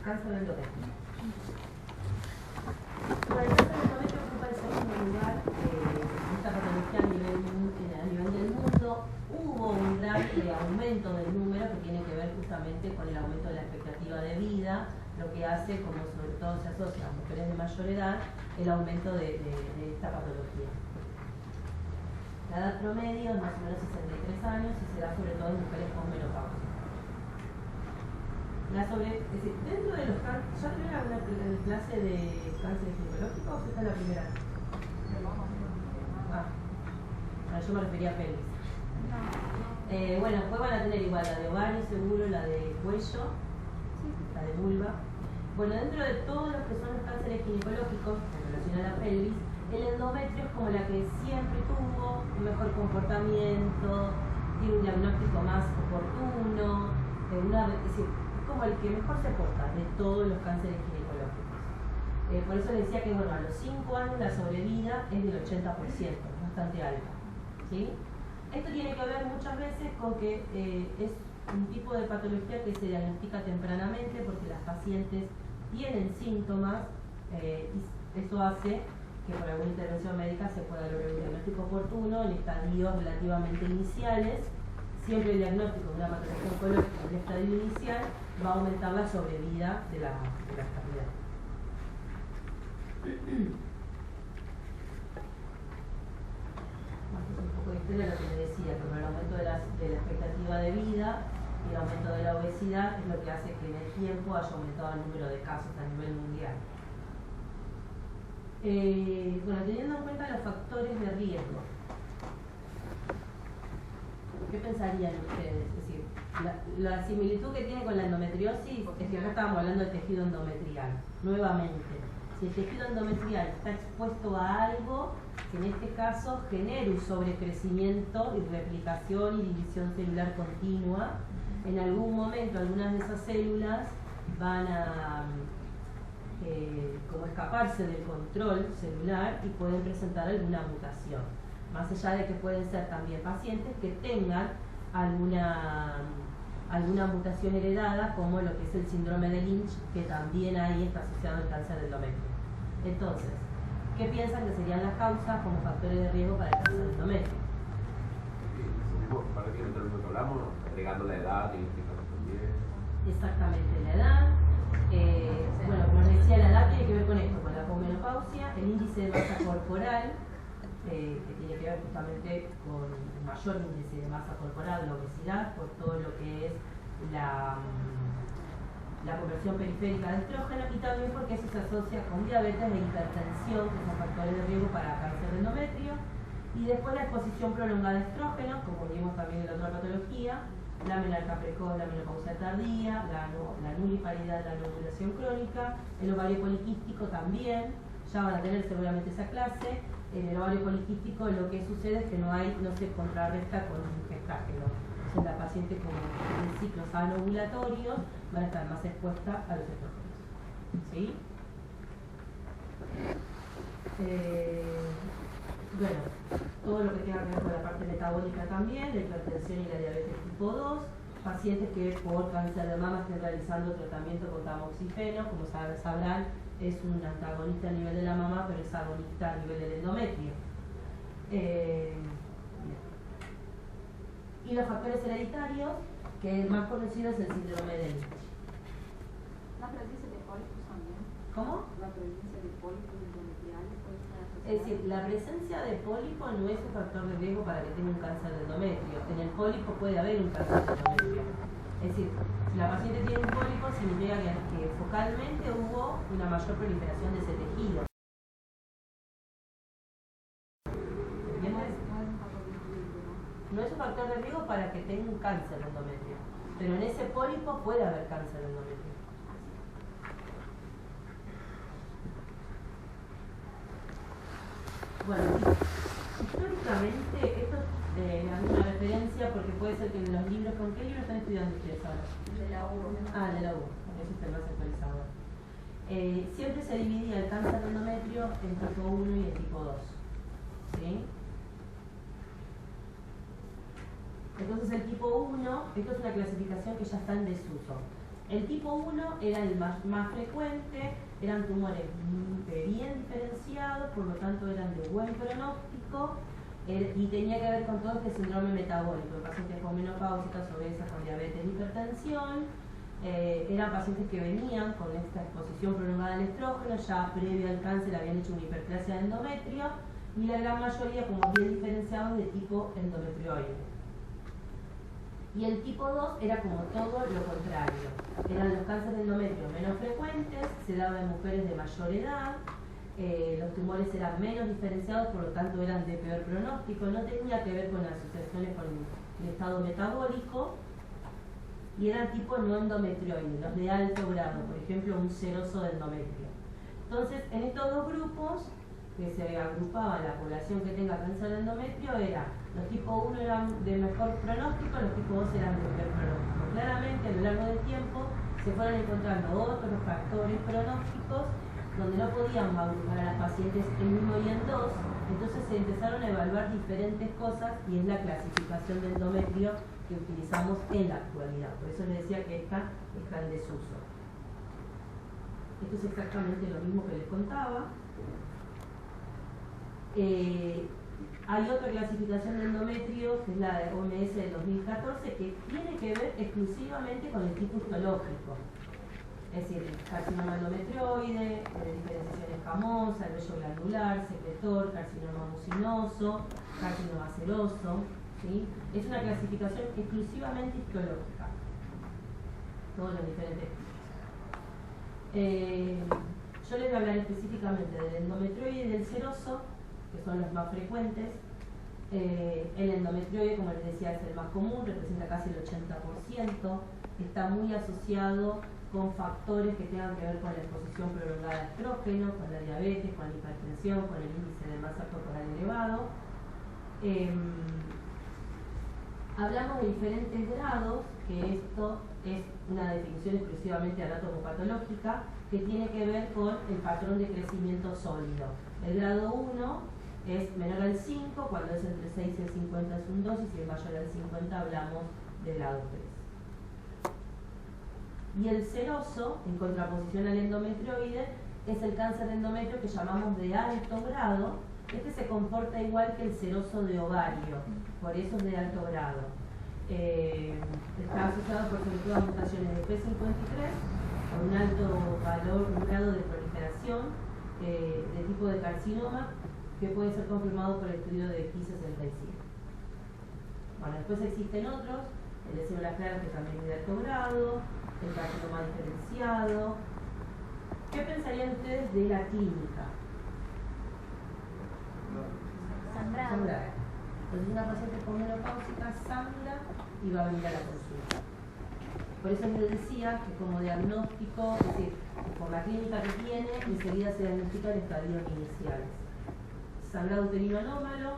cáncer de endometrio. Bueno, el cáncer de endometrio ocupa el segundo lugar de esta patología a nivel del mundo. Hubo un gran aumento del número que tiene que ver justamente con el aumento de la expectativa de vida, lo que hace, como sobre todo se asocia a mujeres de mayor edad, el aumento de esta patología. La edad promedio es más o menos 63 años y se da sobre todo en mujeres con menopausia. Es decir, dentro de los cánceres, ¿ya tuvieron alguna clase de cáncer ginecológico o esta es la primera? Yo me refería a pelvis. Bueno, después van a tener igual la de ovario seguro, la de cuello, la de vulva. Bueno, dentro de todos los que son los cánceres ginecológicos en relación a la pelvis, el endometrio es como la que siempre tuvo un mejor comportamiento, tiene un diagnóstico más oportuno, es decir, como el que mejor se porta de todos los cánceres ginecológicos. Por eso les decía que bueno, a los 5 años la sobrevida es del 80%, bastante alta. ¿Sí? Esto tiene que ver muchas veces con que es un tipo de patología que se diagnostica tempranamente porque las pacientes tienen síntomas y eso hace que por alguna intervención médica se pueda lograr un diagnóstico oportuno en estadios relativamente iniciales. Siempre el diagnóstico de una patología oncológica en el estadio inicial va a aumentar la sobrevida de la enfermedad. Un poco de historia lo que les decía, que con el aumento de la expectativa de vida y el aumento de la obesidad es lo que hace que en el tiempo haya aumentado el número de casos a nivel mundial. Bueno, teniendo en cuenta los factores de riesgo, ¿qué pensarían ustedes? Es decir, la similitud que tiene con la endometriosis es que acá estábamos hablando del tejido endometrial. Nuevamente, si el tejido endometrial está expuesto a algo que en este caso genere un sobrecrecimiento y replicación y división celular continua, en algún momento algunas de esas células van a como escaparse del control celular y pueden presentar alguna mutación. Más allá de que pueden ser también pacientes que tengan alguna mutación heredada, como lo que es el síndrome de Lynch, que también ahí está asociado al cáncer de endometrio. Entonces, ¿qué piensan que serían las causas como factores de riesgo para el cáncer de endometrio? Para que lo que hablamos, agregando la edad y también. Exactamente, la edad. Bueno, como les decía, la edad tiene que ver con esto, con la posmenopausia, el índice de masa corporal, que tiene que ver justamente con el mayor índice de masa corporal, la obesidad, por todo lo que es la conversión periférica de estrógeno y también porque eso se asocia con diabetes e hipertensión, que son factores de riesgo para cáncer de endometrio, y después la exposición prolongada a estrógenos, como vimos también en la otra patología, la menarca precoz, la menopausia tardía, la nuliparidad, la anovulación crónica, el ovario poliquístico también, ya van a tener seguramente esa clase. En el ovario poliquístico lo que sucede es que no se contrarresta con un gestágeno. Entonces la paciente como en ciclos anovulatorios van a estar más expuesta a los estrógenos. ¿Sí? Bueno, todo lo que tenga que ver con la parte metabólica también, la hipertensión y la diabetes tipo 2, pacientes que por cáncer de mama estén realizando tratamiento con tamoxifeno, como sabrán, es un antagonista a nivel de la mama, pero es agonista a nivel del endometrio. Y los factores hereditarios, que el más conocido es el síndrome de Lynch. ¿La presencia de pólipos también? ¿Cómo? ¿La presencia de pólipos endometriales puede estar asociada? Es decir, la presencia de pólipo no es un factor de riesgo para que tenga un cáncer de endometrio. En el pólipo puede haber un cáncer de endometrio. Es decir, si la paciente tiene un pólipo, significa que focalmente hubo una mayor proliferación de ese tejido. No es un factor de riesgo para que tenga un cáncer de endometrio, pero en ese pólipo puede haber cáncer de endometrio. Bueno, históricamente, esto es una referencia porque puede ser que en los libros, ¿con qué libro están estudiando ustedes ahora? De la U. De la U, eso está más actualizado. Siempre se dividía el cáncer de endometrio en tipo 1 y en tipo 2. ¿Sí? Entonces el tipo 1, esto es una clasificación que ya está en desuso. El tipo 1 era el más frecuente, eran tumores bien diferenciados, por lo tanto eran de buen pronóstico y tenía que ver con todo este síndrome metabólico, pacientes con menopáusicas, obesas, con diabetes, hipertensión. Eran pacientes que venían con esta exposición prolongada al estrógeno, ya previo al cáncer habían hecho una hiperplasia de endometrio y la gran mayoría como bien diferenciados de tipo endometrioide. Y el tipo 2 era como todo lo contrario. Eran los cánceres de endometrio menos frecuentes, se daban en mujeres de mayor edad, los tumores eran menos diferenciados, por lo tanto eran de peor pronóstico, no tenía que ver con las asociaciones con el estado metabólico, y eran tipo no endometrioide, los de alto grado, por ejemplo un seroso de endometrio. Entonces, en estos dos grupos que se agrupaba la población que tenga cáncer de endometrio, los tipo 1 eran de mejor pronóstico, los tipo 2 eran de peor pronóstico. Claramente, a lo largo del tiempo, se fueron encontrando otros factores pronósticos donde no podíamos agrupar a las pacientes en 1 y en 2, entonces se empezaron a evaluar diferentes cosas y es la clasificación de endometrio que utilizamos en la actualidad. Por eso les decía que esta está en desuso. Esto es exactamente lo mismo que les contaba. Hay otra clasificación de endometrio, que es la de OMS de 2014, que tiene que ver exclusivamente con el tipo histológico. Es decir, carcinoma endometrioide, diferenciación escamosa, el vello glandular, secretor, carcinoma mucinoso, carcinoma seroso. ¿Sí? Es una clasificación exclusivamente histológica. Todos los diferentes tipos. Yo les voy a hablar específicamente del endometrioide y del seroso, que son los más frecuentes. El endometrioide, como les decía, es el más común, representa casi el 80%, está muy asociado con factores que tengan que ver con la exposición prolongada a estrógeno, con la diabetes, con la hipertensión, con el índice de masa corporal elevado. Hablamos de diferentes grados, que esto es una definición exclusivamente anatomopatológica, que tiene que ver con el patrón de crecimiento sólido. El grado 1 es menor al 5, cuando es entre 6 y el 50 es un 2, y si es mayor al 50 hablamos de grado 3. Y el seroso, en contraposición al endometrioide, es el cáncer de endometrio que llamamos de alto grado. Este se comporta igual que el seroso de ovario, por eso es de alto grado. Está asociado por sobre todo a mutaciones de P53, con un alto valor, un grado de proliferación de tipo de carcinoma, que puede ser confirmado por el estudio de Ki-67. Bueno, después existen otros, el de células claras que también es de alto grado, el carcinoma diferenciado. ¿Qué pensarían ustedes de la clínica? Sangrado. Entonces una paciente con menopáusica sangra y va a venir a la consulta. Por eso les decía que como diagnóstico, es decir, por la clínica que tiene, enseguida se diagnostica el estadio iniciales. Sangrado uterino anómalo,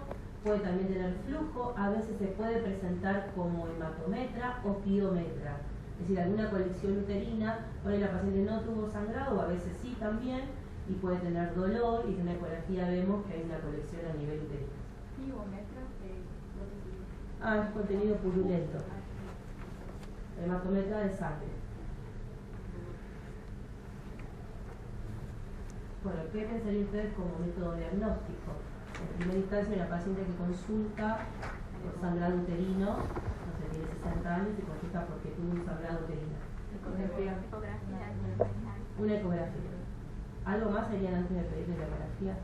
puede también tener flujo, a veces se puede presentar como hematometra o piometra. Es decir, alguna colección uterina, por ahí la paciente no tuvo sangrado, o a veces sí también, y puede tener dolor, y en la ecografía vemos que hay una colección a nivel uterino. Piometra Es contenido purulento. Hematometra de sangre. Bueno, ¿qué pensarían ustedes como método diagnóstico? En primera instancia, una paciente que consulta por sangrado uterino, no sé, tiene 60 años y consulta porque tuvo un sangrado uterino. Una ecografía. ¿Algo más harían antes de pedirle la ecografía?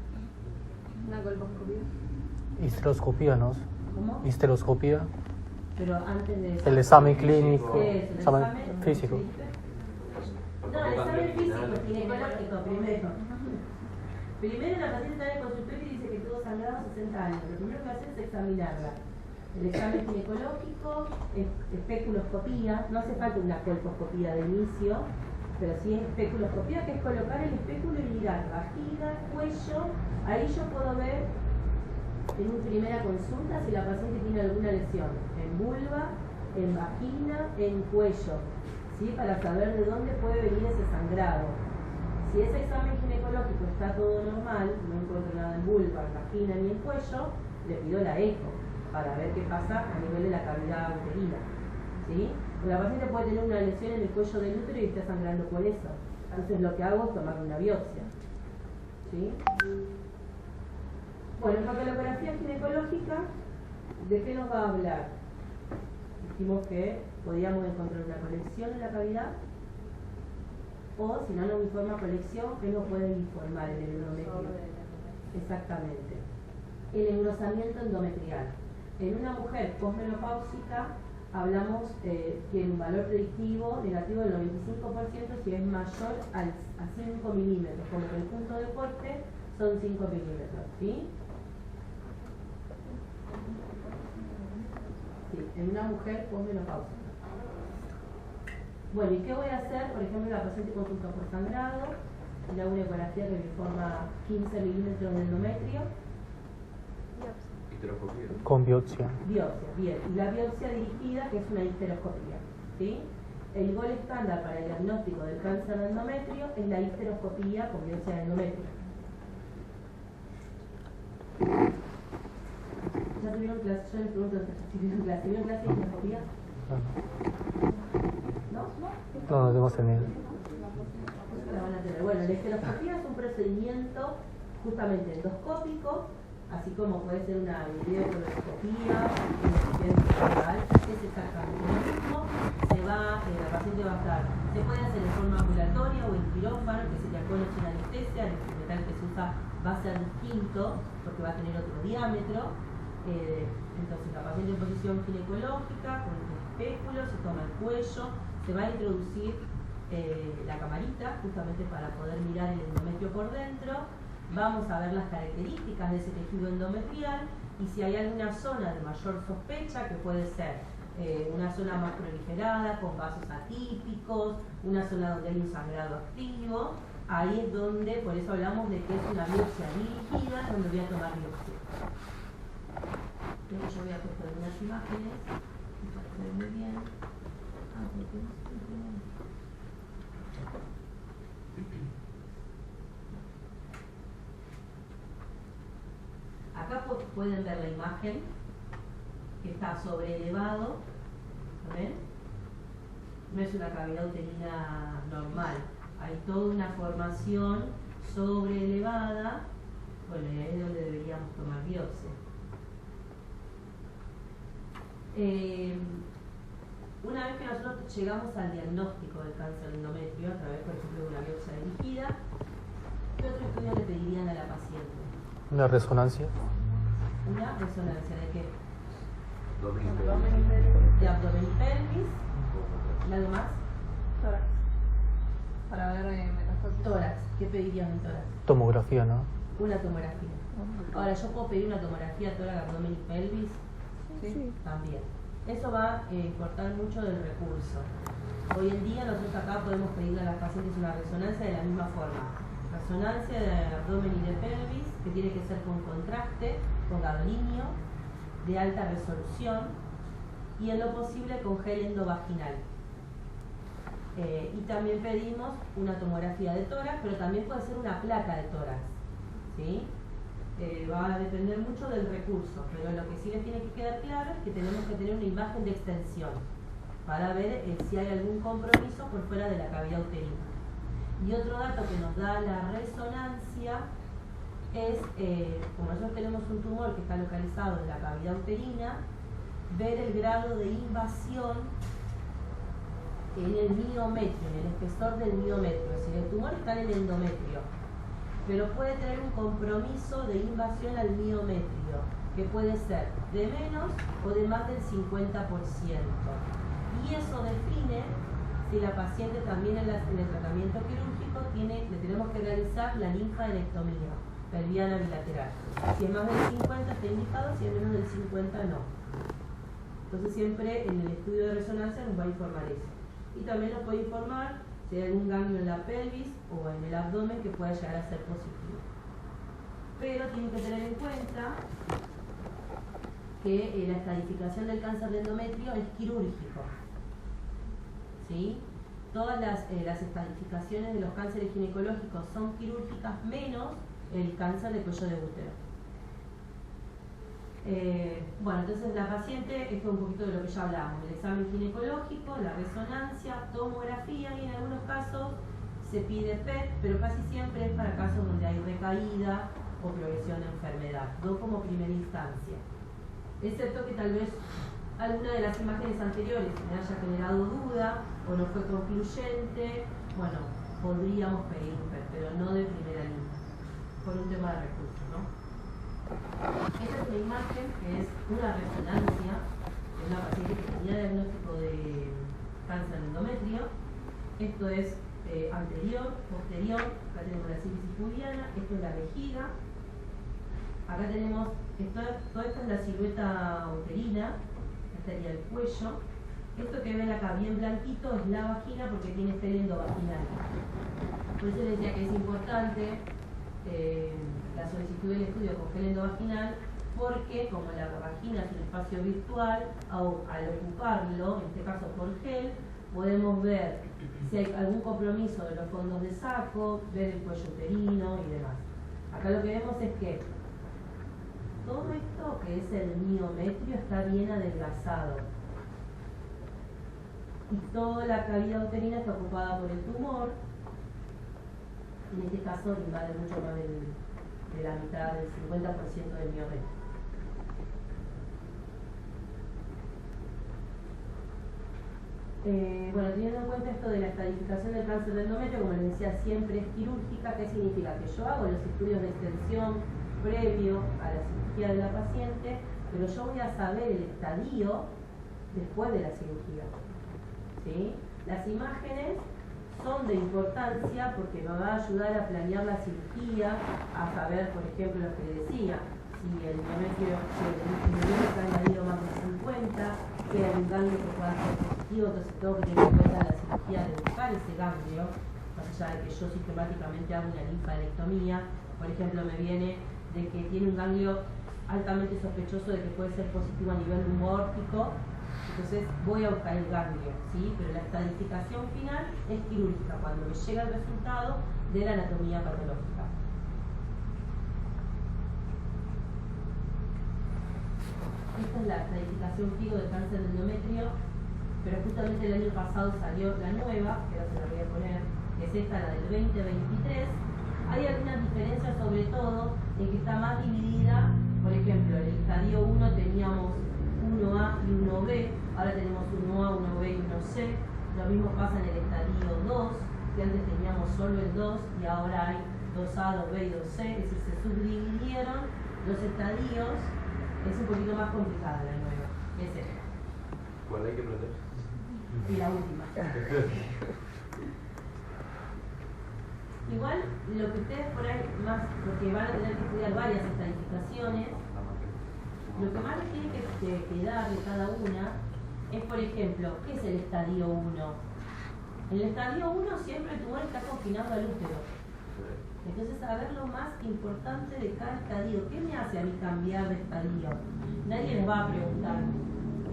Una colposcopía. Histeroscopía, ¿no? ¿Cómo? Histeroscopía. Pero antes de eso. El examen clínico, El examen examen físico. No, el examen físico es ginecológico primero. Primero la paciente está en el consultorio y dice que tuvo sangrado a 60 años. Lo primero que va a hacer es examinarla. El examen ginecológico, especuloscopía, no hace falta una colposcopía de inicio, pero sí especuloscopía, que es colocar el espéculo y mirar vagina, cuello. Ahí yo puedo ver en una primera consulta si la paciente tiene alguna lesión en vulva, en vagina, en cuello, ¿sí? Para saber de dónde puede venir ese sangrado. Si ese examen ginecológico está todo normal, no encuentro nada en vulva, en vagina ni en cuello, le pido la eco para ver qué pasa a nivel de la cavidad uterina, ¿sí? La paciente puede tener una lesión en el cuello del útero y está sangrando por eso. Entonces lo que hago es tomar una biopsia. ¿Sí? Bueno, en papilografía ginecológica, ¿de qué nos va a hablar? Dijimos que podíamos encontrar una colección en la cavidad, o si no nos informa colección, ¿qué nos puede informar en el endometrio? Exactamente. El engrosamiento endometrial. En una mujer posmenopáusica hablamos tiene un valor predictivo negativo del 95% si es mayor a 5 milímetros, como que el punto de corte son 5 milímetros, ¿sí? Sí, en una mujer posmenopáusica. Bueno, ¿y qué voy a hacer? Por ejemplo, la paciente consulta por sangrado, le hago una ecografía que me informa 15 milímetros de endometrio. Histeroscopía. Con biopsia. Biopsia, bien. Y la biopsia dirigida, que es una histeroscopía, ¿sí? El gol estándar para el diagnóstico del cáncer de endometrio es la histeroscopía con biopsia de endometrio. ¿Ya tuvieron clase? Yo les pregunto si tuvieron clase. ¿Tuvieron clase de histeroscopía? ¿No? No, no hemos tenido. La van a tener. Bueno, la histeroscopía es un procedimiento justamente endoscópico, así como puede ser una videocoloscopía, es exactamente lo mismo. La paciente va a estar, se puede hacer de forma ambulatoria o en quirófano, que sería con o sin anestesia. El instrumental que se usa va a ser distinto porque va a tener otro diámetro. Entonces la paciente en posición ginecológica con el espéculo, se toma el cuello, se va a introducir la camarita justamente para poder mirar el endometrio por dentro. Vamos a ver las características de ese tejido endometrial y si hay alguna zona de mayor sospecha, que puede ser una zona más proliferada, con vasos atípicos, una zona donde hay un sangrado activo, ahí es donde, por eso hablamos de que es una biopsia dirigida, donde voy a tomar biopsia. Entonces yo voy a poner unas imágenes, para que se ve muy bien. Porque no se ve bien. Acá pueden ver la imagen que está sobrelevado, ¿ven? No es una cavidad uterina normal, hay toda una formación sobrelevada. Bueno, y ahí es donde deberíamos tomar biopsia. Una vez que nosotros llegamos al diagnóstico del cáncer de endometrio a través, por ejemplo, de una biopsia dirigida, ¿qué otro estudio le pedirían a la paciente? Una resonancia. Una resonancia de qué? Abdomen. De abdomen y pelvis. ¿Y algo más? Tórax. Para ver metástasis. Tórax. ¿Qué pedirían en tórax? Tomografía, ¿no? Una tomografía. Ahora, ¿yo puedo pedir una tomografía tórax, abdomen y pelvis? Sí. También. Eso va a importar mucho del recurso. Hoy en día nosotros acá podemos pedirle a las pacientes una resonancia de la misma forma. Resonancia de abdomen y de pelvis, que tiene que ser con contraste, con gadolinio, de alta resolución y en lo posible con gel endovaginal. Y también pedimos una tomografía de tórax, pero también puede ser una placa de tórax, ¿sí? Va a depender mucho del recurso, pero lo que sí les tiene que quedar claro es que tenemos que tener una imagen de extensión para ver si hay algún compromiso por fuera de la cavidad uterina. Y otro dato que nos da la resonancia es, como nosotros tenemos un tumor que está localizado en la cavidad uterina, ver el grado de invasión en el miometrio, en el espesor del miometrio. Es decir, el tumor está en el endometrio, pero puede tener un compromiso de invasión al miometrio, que puede ser de menos o de más del 50%. Y eso define si la paciente también en el tratamiento quirúrgico le tenemos que realizar la linfadenectomía pelviana bilateral. Si es más del 50 está indicado, si es menos del 50 no. Entonces siempre en el estudio de resonancia nos va a informar eso. Y también nos puede informar si hay algún ganglio en la pelvis o en el abdomen que pueda llegar a ser positivo. Pero tienen que tener en cuenta que la estadificación del cáncer de endometrio es quirúrgico. ¿Sí? Todas las estadificaciones de los cánceres ginecológicos son quirúrgicas, menos el cáncer de cuello de útero. Bueno, entonces la paciente, esto es un poquito de lo que ya hablábamos, el examen ginecológico, la resonancia, tomografía y en algunos casos se pide PET, pero casi siempre es para casos donde hay recaída o progresión de enfermedad, no como primera instancia. Excepto que tal vez alguna de las imágenes anteriores me haya generado duda o no fue concluyente, bueno, podríamos pedir PET, pero no de primera línea, por un tema de recursos, ¿no? Esta es una imagen que es una resonancia de una paciente que tenía diagnóstico de cáncer de endometrio. Esto es anterior, posterior, acá tenemos la sífilis pubiana, esto es la vejiga, acá tenemos, toda esta es la silueta uterina, este sería el cuello, esto que ven acá bien blanquito es la vagina porque tiene gel endovaginal. Por eso les decía que es importante la solicitud del estudio con gel endovaginal, porque como la vagina es un espacio virtual, al ocuparlo, en este caso por gel, podemos ver si hay algún compromiso de los fondos de saco, ver el cuello uterino y demás. Acá lo que vemos es que todo esto que es el miometrio está bien adelgazado y toda la cavidad uterina está ocupada por el tumor. En este caso invade mucho más de la mitad, del 50% del miometrio. Bueno, teniendo en cuenta esto de la estadificación del cáncer de endometrio, como les decía, siempre es quirúrgica. ¿Qué significa? Que yo hago los estudios de extensión previo a la cirugía de la paciente, pero yo voy a saber el estadio después de la cirugía, ¿sí? Las imágenes son de importancia porque me va a ayudar a planear la cirugía, a saber, por ejemplo, lo que decía, si el miometrio está añadido más de 50, que hay un ganglio que pueda ser positivo, entonces tengo que tener en cuenta la cirugía de buscar ese ganglio, más allá de que yo sistemáticamente hago una linfadenectomía. Por ejemplo, me viene de que tiene un ganglio altamente sospechoso de que puede ser positivo a nivel lumóptico, entonces voy a buscar el ganglio, ¿sí? Pero la estadificación final es quirúrgica, cuando me llega el resultado de la anatomía patológica. Esta es la estadificación FIGO de cáncer de endometrio, pero justamente el año pasado salió la nueva, que ahora se la voy a poner, que es esta, la del 2023. Hay algunas diferencias, sobre todo en que está más dividida. Por ejemplo, en el estadio 1 teníamos 1A y 1B, ahora tenemos 1A, 1B y 1C. Lo mismo pasa en el estadio 2, que antes teníamos solo el 2 y ahora hay 2A, 2B y 2C, es decir, se subdividieron los estadios. Es un poquito más complicada la nueva, es esta. ¿Cuál hay que aprender? Y la última. Igual, lo que ustedes por ahí más, porque van a tener que estudiar varias estadificaciones, lo que más les tiene que quedar de cada una es, por ejemplo, ¿qué es el estadio 1? En el estadio 1 siempre el tumor está confinado al útero. Entonces, saber lo más importante de cada estadio. ¿Qué me hace a mí cambiar de estadio? Nadie les va a preguntar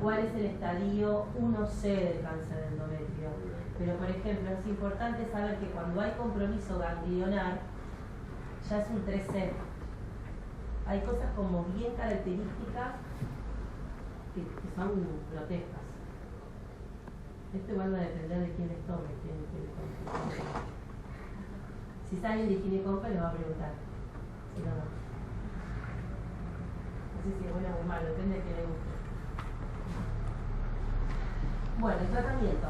cuál es el estadio 1C del cáncer de endometrio. Pero, por ejemplo, es importante saber que cuando hay compromiso ganglionar, ya es un 3C. Hay cosas como bien características que son grotescas. Esto igual va a depender de quién les tome, quién les tome. Si es alguien de gineconfa le va a preguntar, si no, no. No sé si es bueno o muy malo, depende de qué le guste. Bueno, el tratamiento.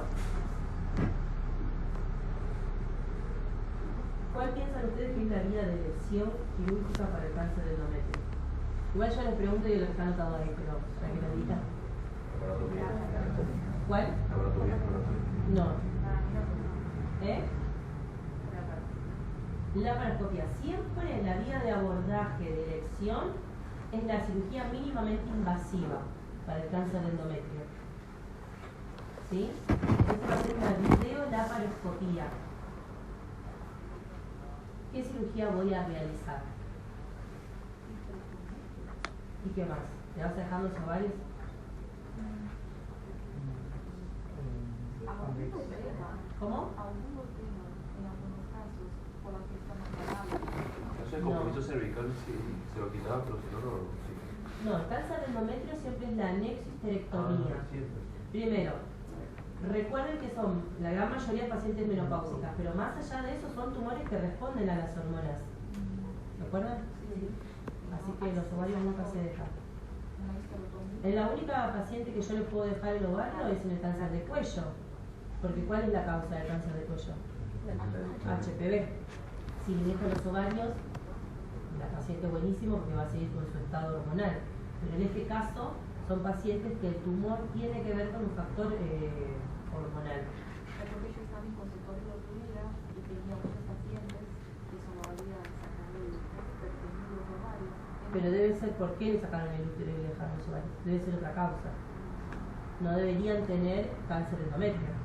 ¿Cuál piensan ustedes que es la vía de elección quirúrgica para el cáncer de endometrio? Igual yo les pregunto y lo que está anotado ahí, pero para que lo digan. ¿Cuál? No. ¿Eh? La laparoscopia. Siempre la vía de abordaje de elección es la cirugía mínimamente invasiva para el cáncer de endometrio. ¿Sí? Esta va a ser una videolaparoscopía. ¿Qué cirugía voy a realizar? ¿Y qué más? ¿Te vas a dejar los ovarios? ¿Cómo? Eso es compromiso cervical, sí, se lo quitaba, pero si no, no. Sí. No, el cáncer de endometrio siempre es la anexisterectomía. Primero, recuerden que son la gran mayoría de pacientes menopáusicas, pero más allá de eso son tumores que responden a las hormonas. ¿De acuerdo? Sí. Así que los ovarios nunca se dejan. En la única paciente que yo le puedo dejar el ovario es en el cáncer de cuello. Porque ¿cuál es la causa del cáncer de cuello? HPV. Si le dejo los ovarios, la paciente es buenísimo porque va a seguir con su estado hormonal. Pero en este caso son pacientes que el tumor tiene que ver con un factor hormonal. Porque yo estaba en consultorio de otro día y tenía muchos pacientes que su ovario sacaron el útero, los ovarios. Pero debe ser por qué le sacaron el útero y le dejaron los ovarios. Debe ser otra causa. No deberían tener cáncer endometrio.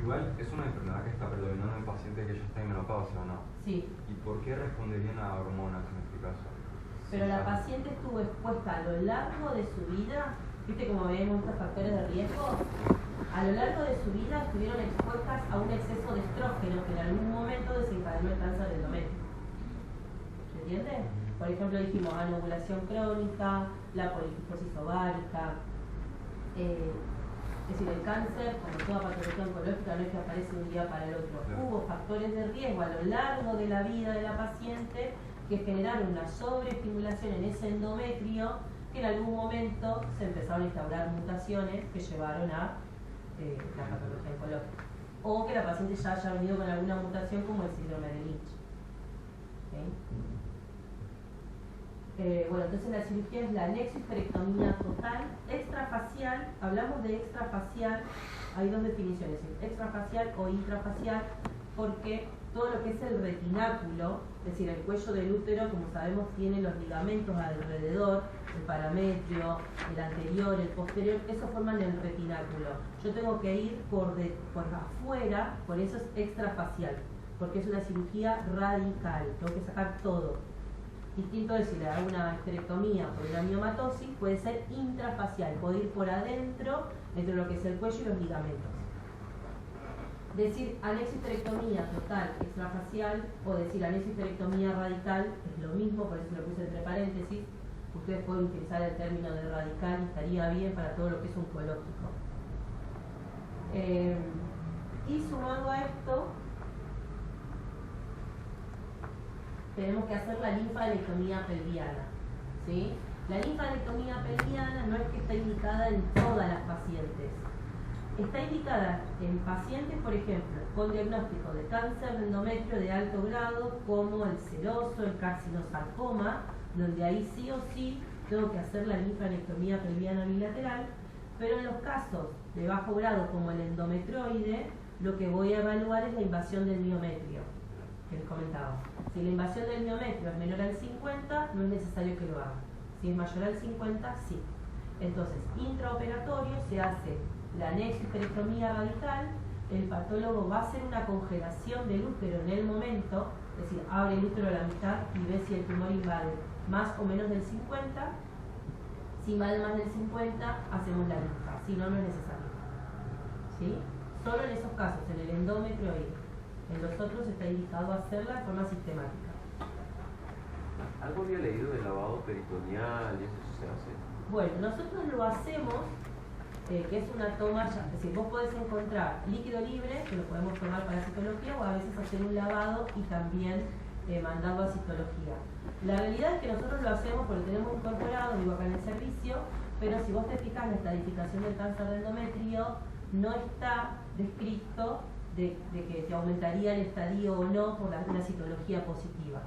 Igual es una enfermedad que está predominando en pacientes que ya están en menopausia, ¿o no? Sí. ¿Y por qué responderían a hormonas en este caso? Pero la paciente estuvo expuesta a lo largo de su vida, ¿viste cómo vemos estos factores de riesgo? A lo largo de su vida estuvieron expuestas a un exceso de estrógeno que en algún momento desencadenó el cáncer de endometrio. ¿Se entiende? Por ejemplo, dijimos anovulación crónica, la poliquistosis ovárica. Es decir, el cáncer, como toda patología oncológica, no es que aparece de un día para el otro. Hubo factores de riesgo a lo largo de la vida de la paciente que generaron una sobreestimulación en ese endometrio que en algún momento se empezaron a instaurar mutaciones que llevaron a la patología oncológica. O que la paciente ya haya venido con alguna mutación como el síndrome de Lynch. Bueno, entonces la cirugía es la anexisterectomía total, extrafacial. Hablamos de extrafacial, hay dos definiciones, extrafacial o intrafacial, porque todo lo que es el retináculo, es decir, el cuello del útero, como sabemos, tiene los ligamentos alrededor, el parametrio, el anterior, el posterior, eso forman el retináculo. Yo tengo que ir por afuera, por eso es extrafacial, porque es una cirugía radical, tengo que sacar todo. Distinto de si le hago una esterectomía por una miomatosis, puede ser intrafacial, puede ir por adentro, entre lo que es el cuello y los ligamentos. Decir anexisterectomía total extrafacial o decir anexisterectomía radical es lo mismo, por eso lo puse entre paréntesis. Ustedes pueden utilizar el término de radical y estaría bien para todo lo que es oncológico. Y sumado a esto, tenemos que hacer la linfadenectomía pelviana. ¿Sí? La linfadenectomía pelviana no es que está indicada en todas las pacientes. Está indicada en pacientes, por ejemplo, con diagnóstico de cáncer de endometrio de alto grado, como el seroso, el carcinosarcoma, donde ahí sí o sí tengo que hacer la linfadenectomía pelviana bilateral, pero en los casos de bajo grado, como el endometrioide, lo que voy a evaluar es la invasión del miometrio, que les comentaba. Si la invasión del miometrio es menor al 50, no es necesario que lo haga. Si es mayor al 50, sí. Entonces, intraoperatorio se hace la anexisterectomía radical, el patólogo va a hacer una congelación del útero en el momento, es decir, abre el útero a la mitad y ve si el tumor invade más o menos del 50. Si invade más del 50, hacemos la linfa, si no, no es necesario. ¿Sí? Solo en esos casos, en el endometrioide. En los otros está indicado hacerla de forma sistemática. Algo había leído de lavado peritoneal y eso se hace. Bueno, nosotros lo hacemos, que es una toma, es decir, vos podés encontrar líquido libre, que lo podemos tomar para citología, o a veces hacer un lavado y también mandarlo a citología. La realidad es que nosotros lo hacemos porque tenemos incorporado, digo acá en el servicio, pero si vos te fijas en la estadificación del cáncer de endometrio, no está descrito de que te aumentaría el estadio o no por una citología positiva.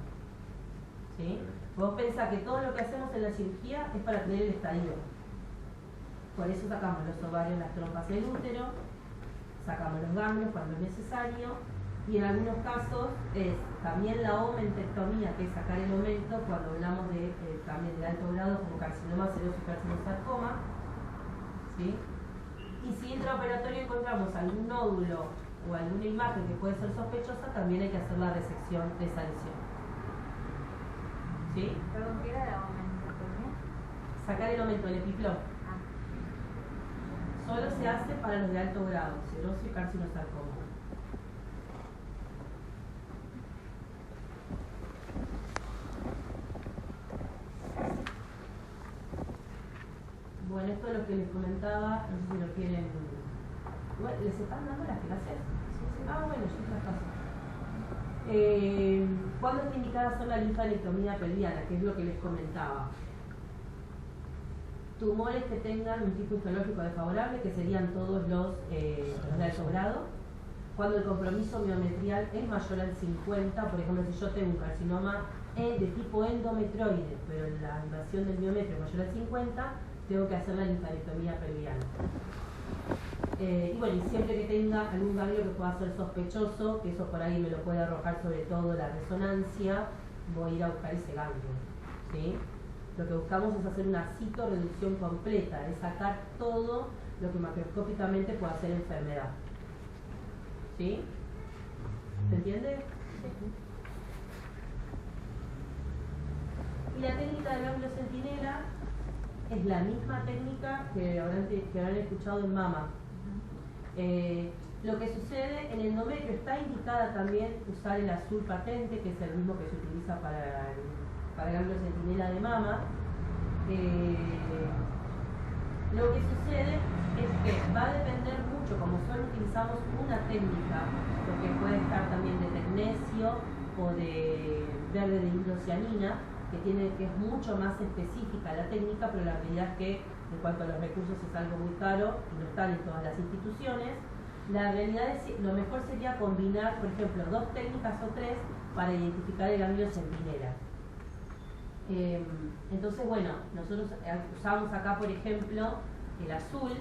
¿Sí? Vos pensás que todo lo que hacemos en la cirugía es para tener el estadio. Por eso sacamos los ovarios, las trompas del útero, sacamos los ganglios cuando es necesario, y en algunos casos es también la omentectomía, que es sacar el omento cuando hablamos de también de alto grado como carcinoma seroso y carcinosarcoma. ¿Sí? Y si intraoperatorio encontramos algún nódulo o alguna imagen que puede ser sospechosa, también hay que hacer la resección de esa lesión. ¿Sí? Perdón, ¿qué era la omentectomía? Sacar el omento, el epiplón. Solo se hace para los de alto grado, seroso y carcinosarcoma. Bueno, esto es lo que les comentaba, no sé si lo quieren. Bueno, ¿les están dando las clases? Ah, bueno, yo las paso. ¿Cuándo está indicada hacer la linfadenectomía pelviana? Que es lo que les comentaba. Tumores que tengan un tipo histológico desfavorable, que serían todos los de alto grado. Cuando el compromiso miometrial es mayor al 50, por ejemplo, si yo tengo un carcinoma de tipo endometrioide, pero la invasión del miometrio es mayor al 50, tengo que hacer la linfadenectomía pelviana. Y bueno, y siempre que tenga algún ganglio que pueda ser sospechoso, que eso por ahí me lo puede arrojar sobre todo la resonancia, voy a ir a buscar ese ganglio, ¿sí? Lo que buscamos es hacer una citorreducción completa, es sacar todo lo que macroscópicamente pueda hacer enfermedad. ¿Sí? ¿Se entiende? Y la técnica del ganglio centinela es la misma técnica que habrán escuchado en mama. Lo que sucede en el endometrio, está indicada también usar el azul patente, que es el mismo que se utiliza para el ganglio centinela de mama. Lo que sucede es que va a depender mucho, como solo utilizamos una técnica, porque puede estar también de tecnesio o de verde de hidrocianina, que es mucho más específica la técnica, pero la realidad es que en cuanto a los recursos es algo muy caro y no están en todas las instituciones. La realidad es que lo mejor sería combinar, por ejemplo, 2 técnicas o 3 para identificar el ganglio centinela. Entonces, bueno, nosotros usamos acá, por ejemplo, el azul,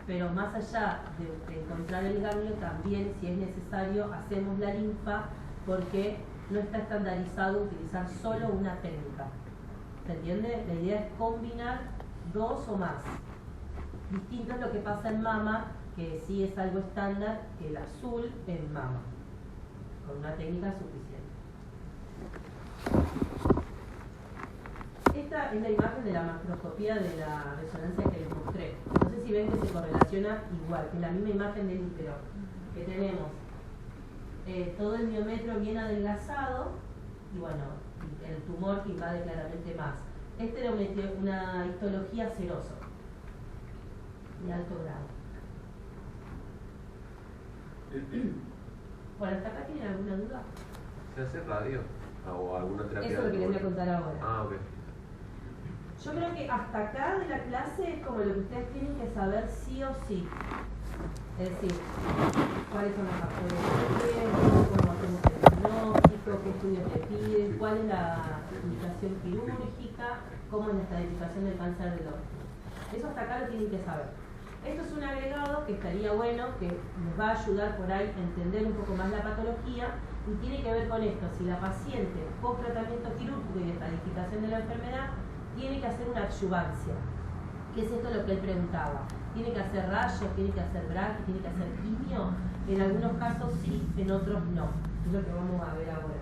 pero más allá de encontrar el ganglio, también, si es necesario, hacemos la linfa, porque no está estandarizado utilizar solo una técnica. ¿Se entiende? La idea es combinar 2 o más. Distinto es lo que pasa en mama, que sí es algo estándar, el azul en mama, con una técnica suficiente. Esta es la imagen de la macroscopía de la resonancia que les mostré. No sé si ven que se correlaciona igual, que es la misma imagen del útero, que tenemos todo el miometrio bien adelgazado y bueno, el tumor que invade claramente más. Esta era una histología serosa, de alto grado. Bueno, ¿hasta acá tienen alguna duda? ¿Se hace radio? ¿O alguna terapia? Eso es lo que les voy a contar ahora. Ah, ok. Yo creo que hasta acá de la clase es como lo que ustedes tienen que saber sí o sí. Es decir, cuáles son los factores de riesgo, cómo hacemos el diagnóstico, qué estudios le piden, cuál es la indicación quirúrgica, cómo es la estadificación del cáncer del orto. Eso hasta acá lo tienen que saber. Esto es un agregado que estaría bueno, que nos va a ayudar por ahí a entender un poco más la patología y tiene que ver con esto. Si la paciente post tratamiento quirúrgico y estadificación de la enfermedad tiene que hacer una adyuvancia, que es esto lo que él preguntaba. Tiene que hacer rayos, tiene que hacer braqui, tiene que hacer quimio. En algunos casos sí, en otros no. Es lo que vamos a ver ahora.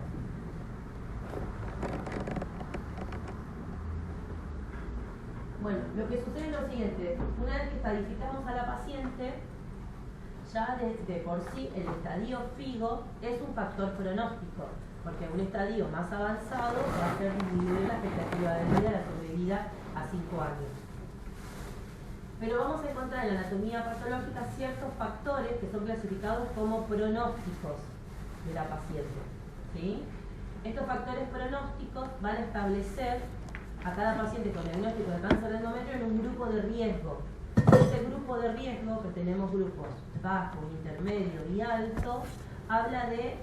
Bueno, lo que sucede es lo siguiente. Una vez que estadificamos a la paciente, ya de por sí el estadio FIGO es un factor pronóstico, porque un estadio más avanzado va a hacer disminuir la expectativa de vida, la sobrevida a 5 años. Pero vamos a encontrar en la anatomía patológica ciertos factores que son clasificados como pronósticos de la paciente, ¿sí? Estos factores pronósticos van a establecer a cada paciente con diagnóstico de cáncer de endometrio en un grupo de riesgo. Este grupo de riesgo, que tenemos grupos bajo, intermedio y alto, habla de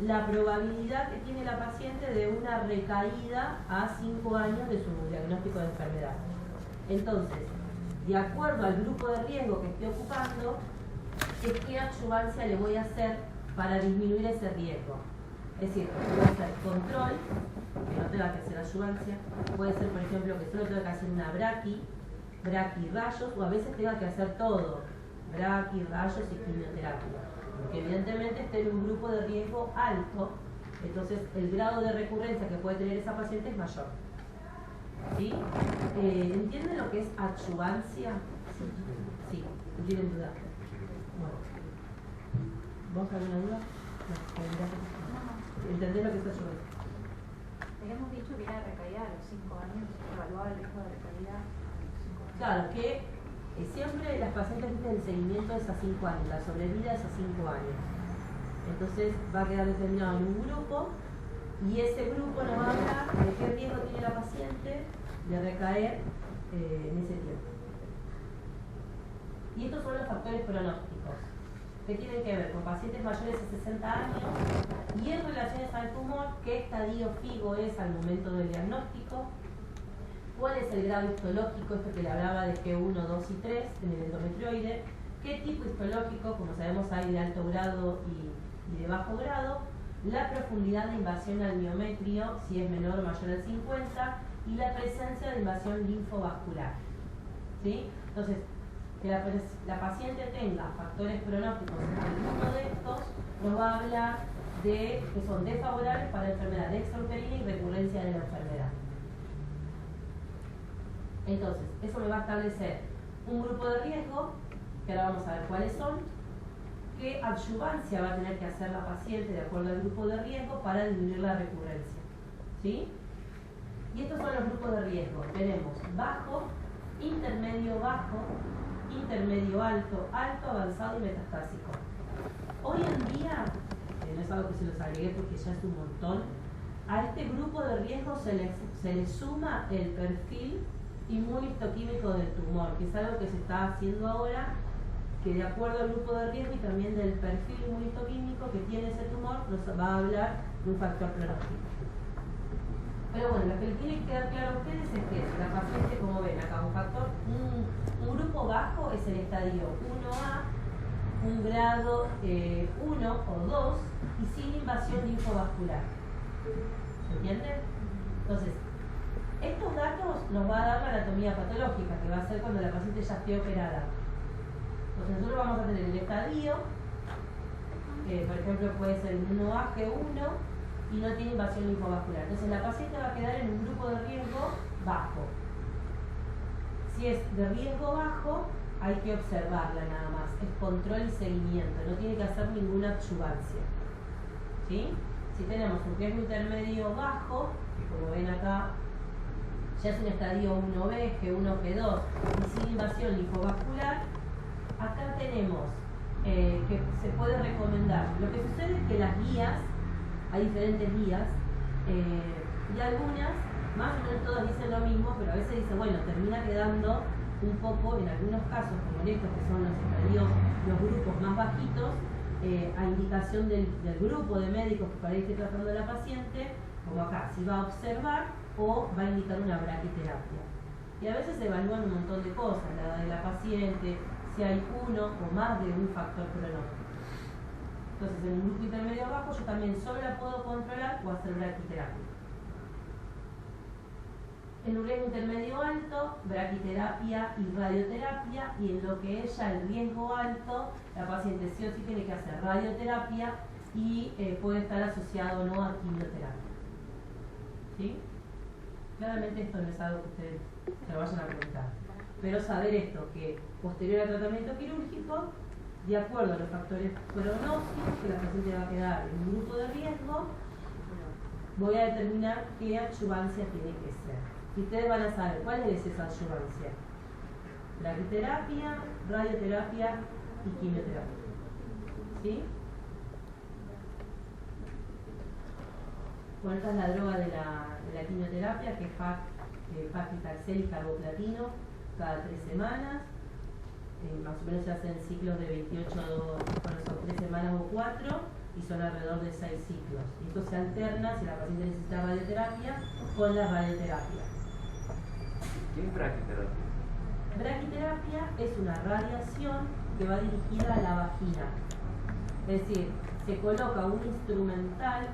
la probabilidad que tiene la paciente de una recaída a 5 años de su diagnóstico de enfermedad. Entonces, de acuerdo al grupo de riesgo que esté ocupando, ¿qué adyuvancia le voy a hacer para disminuir ese riesgo? Es decir, puede ser control, que no tenga que hacer adyuvancia, puede ser, por ejemplo, que solo tenga que hacer una braqui rayos, o a veces tenga que hacer todo, braqui, rayos y quimioterapia, porque evidentemente esté en un grupo de riesgo alto, entonces el grado de recurrencia que puede tener esa paciente es mayor. ¿Sí? ¿Entienden lo que es adyuvancia? Sí, no tienen duda. Bueno. ¿Vos alguna duda? No. ¿Entendés lo que es adyuvancia? Habíamos dicho que era recaída a los 5 años, evaluaba el riesgo de recaída. Claro, que siempre las pacientes tienen el seguimiento es a 5 años, la sobrevida es a 5 años. Entonces va a quedar determinado en un grupo y ese grupo nos va a hablar de qué riesgo tiene la paciente de recaer en ese tiempo. Y estos son los factores pronósticos, que tienen que ver con pacientes mayores de 60 años y en relaciones al tumor, qué estadio FIGO es al momento del diagnóstico, cuál es el grado histológico, esto que le hablaba de G1, 2 y 3 en el endometrioide, qué tipo histológico, como sabemos hay de alto grado y de bajo grado, la profundidad de invasión al miometrio, si es menor o mayor al 50, y la presencia de invasión linfovascular. ¿Sí? Entonces, que la paciente tenga factores pronósticos en alguno de estos, nos va a hablar de que son desfavorables para enfermedad extrauterina y recurrencia de la enfermedad. Entonces, eso me va a establecer un grupo de riesgo, que ahora vamos a ver cuáles son, qué adyuvancia va a tener que hacer la paciente de acuerdo al grupo de riesgo para disminuir la recurrencia. ¿Sí? Y estos son los grupos de riesgo. Tenemos bajo, intermedio bajo, intermedio alto, alto, avanzado y metastásico. Hoy en día, no es algo que se los agregué porque ya es un montón, a este grupo de riesgo se le suma el perfil inmunistoquímico del tumor, que es algo que se está haciendo ahora, que de acuerdo al grupo de riesgo y también del perfil inmunistoquímico que tiene ese tumor, nos va a hablar de un factor pronóstico. Pero bueno, lo que les tiene que quedar claro a ustedes es que la paciente, como ven acá, un grupo bajo es el estadio 1A, un grado 1 o 2 y sin invasión linfovascular. ¿Se entiende? Entonces, estos datos nos va a dar la anatomía patológica, que va a ser cuando la paciente ya esté operada. Entonces nosotros vamos a tener el estadio, por ejemplo puede ser un 1A, G1, y no tiene invasión linfovascular. Entonces la paciente va a quedar en un grupo de riesgo bajo. Si es de riesgo bajo, hay que observarla nada más. Es control y seguimiento, no tiene que hacer ninguna adyuvancia. ¿Sí? Si tenemos un riesgo intermedio bajo, que como ven acá, ya es un estadio 1B, G1, G2, y sin invasión linfovascular, acá tenemos que se puede recomendar. Lo que sucede es que las guías, hay diferentes guías, y algunas, más o menos todas dicen lo mismo, pero a veces dicen, bueno, termina quedando un poco, en algunos casos, como estos que son los estadios, los grupos más bajitos, a indicación del grupo de médicos que para ahí esté tratando a la paciente, como acá, si va a observar o va a indicar una braquiterapia. Y a veces se evalúan un montón de cosas, la edad de la paciente, si hay uno o más de un factor pronóstico. Entonces, en un grupo intermedio bajo, yo también solo la puedo controlar o hacer braquiterapia. En un riesgo intermedio alto, braquiterapia y radioterapia, y en lo que es ya el riesgo alto, la paciente sí o sí tiene que hacer radioterapia y puede estar asociado o no a quimioterapia. ¿Sí? Claramente esto no es algo que ustedes se lo vayan a preguntar, pero saber esto, que posterior al tratamiento quirúrgico, de acuerdo a los factores pronósticos que la paciente va a quedar en un grupo de riesgo, voy a determinar qué adyuvancia tiene que ser. Y ustedes van a saber cuál es esa adyuvancia: braquiterapia, radioterapia y quimioterapia. ¿Sí? Bueno, esta es la droga de la quimioterapia, que es paclitaxel y carboplatino cada 3 semanas. Más o menos se hacen ciclos de 28, bueno, son 3 semanas o 4, y son alrededor de 6 ciclos. Y esto se alterna si la paciente necesita radioterapia con la radioterapia. ¿Qué es braquiterapia? Braquiterapia es una radiación que va dirigida a la vagina. Es decir, se coloca un instrumental,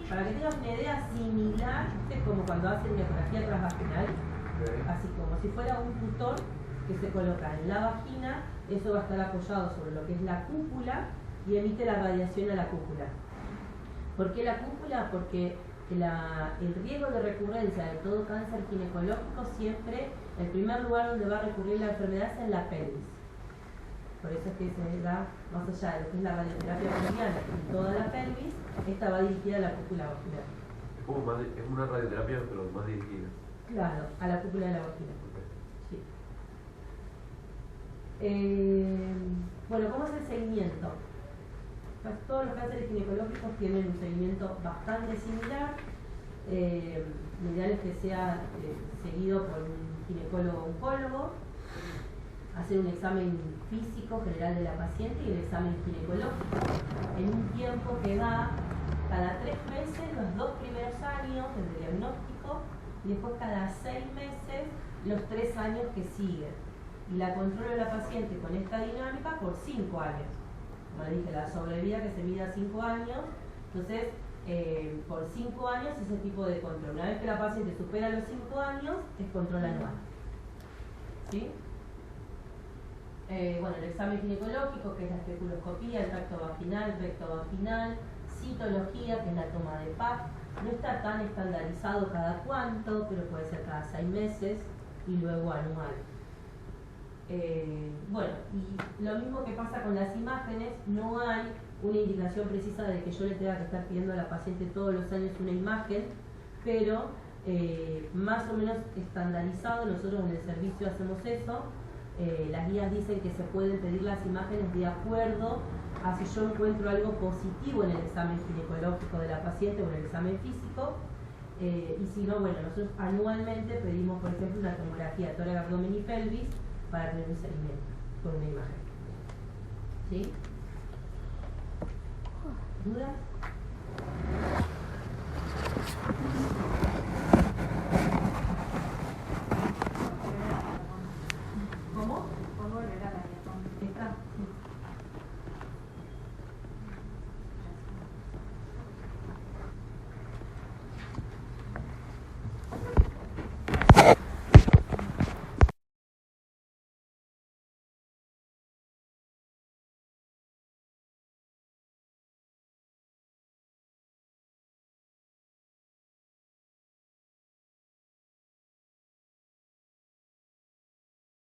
para que tengas una idea similar, es como cuando hacen ecografía transvaginal, así como si fuera un tutor que se coloca en la vagina, eso va a estar apoyado sobre lo que es la cúpula y emite la radiación a la cúpula. ¿Por qué la cúpula? Porque el riesgo de recurrencia de todo cáncer ginecológico siempre, el primer lugar donde va a recurrir la enfermedad es en la pelvis. Por eso es que se da, más allá de lo que es la radioterapia pelviana y toda la pelvis, esta va dirigida a la cúpula vaginal. Es como es una radioterapia, pero más dirigida. Claro, a la cúpula de la vagina. Sí. Bueno, ¿cómo es el seguimiento? Pues todos los cánceres ginecológicos tienen un seguimiento bastante similar. Lo ideal es que sea seguido por un ginecólogo oncólogo, hacer un examen físico general de la paciente y el examen ginecológico en un tiempo que va cada 3 meses, los 2 primeros años del diagnóstico, y después cada 6 meses los 3 años que siguen. Y la controlo de la paciente con esta dinámica por 5 años. Como le dije, la sobrevida que se mide a 5 años, entonces por 5 años ese tipo de control. Una vez que la paciente supera los 5 años, es control anual. ¿Sí? Bueno, el examen ginecológico, que es la especuloscopía, el tracto vaginal, recto vaginal, citología, que es la toma de PAP. No está tan estandarizado cada cuánto, pero puede ser cada 6 meses y luego anual. Bueno, y lo mismo que pasa con las imágenes, no hay una indicación precisa de que yo le tenga que estar pidiendo a la paciente todos los años una imagen, pero más o menos estandarizado, nosotros en el servicio hacemos eso. Las guías dicen que se pueden pedir las imágenes de acuerdo a si yo encuentro algo positivo en el examen ginecológico de la paciente o en el examen físico, y si no, bueno, nosotros anualmente pedimos, por ejemplo, una tomografía de tórax, abdomen y pelvis para tener un seguimiento con una imagen. ¿Sí? ¿Dudas?